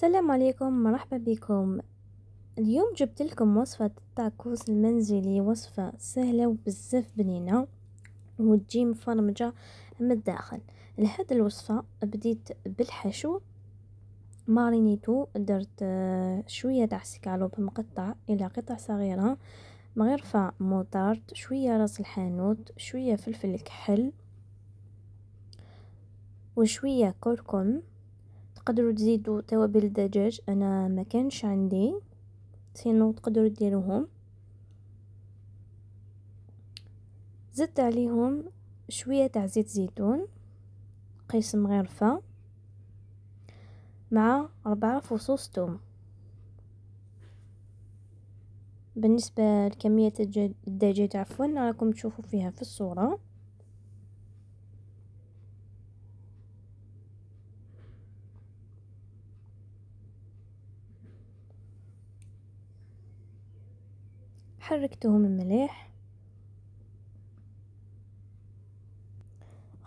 السلام عليكم، مرحبا بكم. اليوم جبت لكم وصفة التاكوز المنزلي، وصفة سهلة وبزاف بنينة وتجي مفرمجة من الداخل. لهاد الوصفة بديت بالحشو، مارينيتو، درت شوية تاع سكالوب مقطع الى قطع صغيرة، مغرفة موطارد، شوية راس الحانوت، شوية فلفل كحل وشوية كركم. تقدروا تزيدوا توابل الدجاج، انا ما كانش عندي، سينو تقدروا ديروهم. زدت عليهم شوية تاع زيت زيتون قيس مغرفة مع 4 فصوص توم. بالنسبة لكمية الدجاج عفوا راكم تشوفوا فيها في الصورة. حركتهم المليح،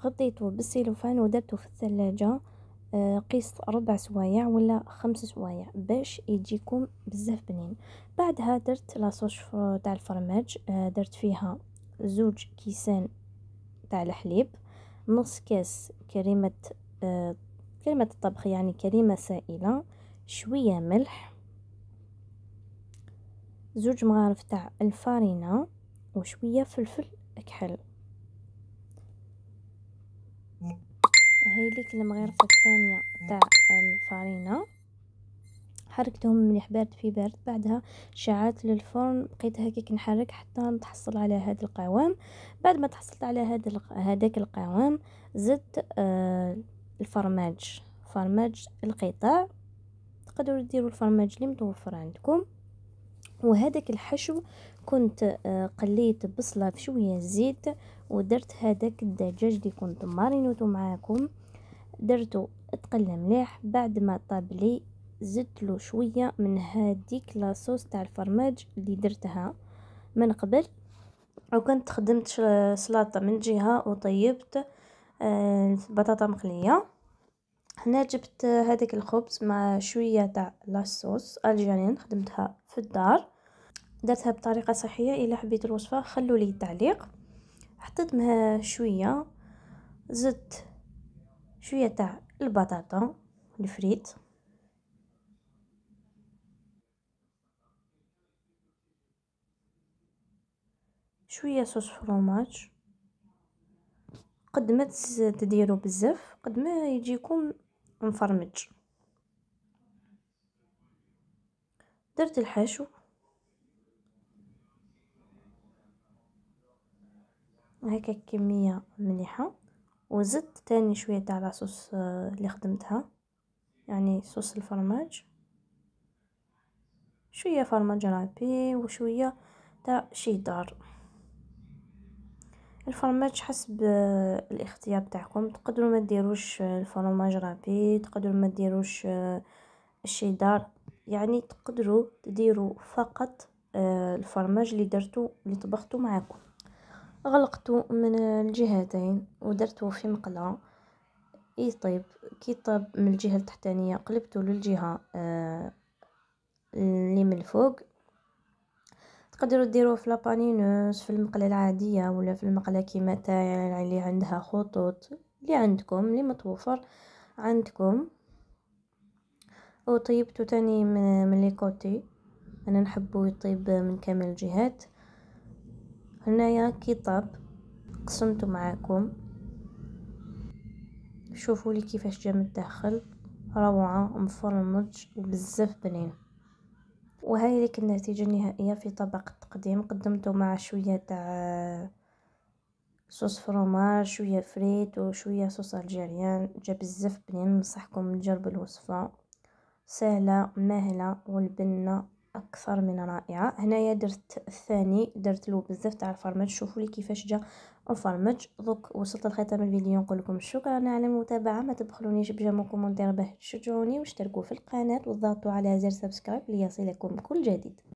غطيته بالسيلوفان ودرته في الثلاجة قيس 4 سوايع ولا 5 سوايع باش يجيكم بزاف بنين. بعدها درت لاصوص تاع الفرماج، درت فيها 2 كيسان تاع الحليب، نص كاس كريمة كريمة الطبخ يعني كريمة سائلة، شوية ملح، 2 مغارف تاع الفارينة وشوية فلفل كحل. هايليك المغرفة الثانية تاع الفارينة، حركتهم مليح بارد في بارد. بعدها شعلت للفرن، بقيت هكاك نحرك حتى نتحصل على هذا القوام. بعد ما تحصلت على هذاك القوام زدت فرماج القطع، تقدروا ديروا الفرماج اللي متوفر عندكم. وهذاك الحشو كنت قليت بصله في شويه زيت، ودرت هذاك الدجاج اللي كنت مارينوتو معاكم، درته تقلى مليح. بعد ما طاب لي زدت له شويه من هذيك لاصوص تاع الفرماج اللي درتها من قبل، وكنت خدمت سلطه من جهه وطيبت بطاطا مقليه. هنا جبت هذيك الخبز مع شويه تاع لاصوص الجيريان، خدمتها في الدار، درتها بطريقه صحيه. الا حبيت الوصفه خلوا لي تعليق. حطيت معها شويه، زدت شويه تاع البطاطا الفريت، شويه صوص فرomاج. قد ما تديروا بزاف قد ما يجيكم مفرمج. درت الحشو هكا كميه مليحه، وزدت تاني شويه تاع لاصوص اللي خدمتها يعني صوص الفرماج، شويه فرماج رابي وشويه تاع شيدار. الفرماج حسب الاختيار تاعكم، تقدروا ما ديروش الفرماج رابي، تقدروا ما ديروش الشيدار، يعني تقدروا تديروا فقط الفرماج اللي درتو اللي طبختو معاكم. غلقته من الجهتين ودرته في مقله يطيب. كي طاب من الجهه التحتانيه قلبته للجهه اللي من الفوق. تقدروا ديروه في لابانينوس، في المقله العاديه، ولا في المقله كيما تاعي اللي عندها خطوط، اللي عندكم اللي متوفر عندكم. وطيبته تاني من لي كوتي، انا نحبه يطيب من كامل الجهات. هنايا كي طاب قسمته معاكم، شوفوا لي كيفاش جا من الداخل، روعه مفرمج وبزاف بنين. وهاي لك النتيجة النهائية في طبق التقديم. قدمته مع شوية تاع صوص فرomاج، شوية فريت وشوية صوص الجيريان، جا بزاف بنين. ننصحكم تجربوا الوصفة، سهلة ماهلة والبنة اكثر من رائعة. هنايا درت الثاني، درت له بزاف تاع الفرماج، شوفوا لي كيفاش جا مفرمج. دوك وصلت لختام الفيديو، نقول لكم شكرا على المتابعه، ما تبخلونيش بجيم وكومنتير باه تشجعوني واشتركوا في القناه وضغطوا على زر سبسكرايب ليصلكم كل جديد.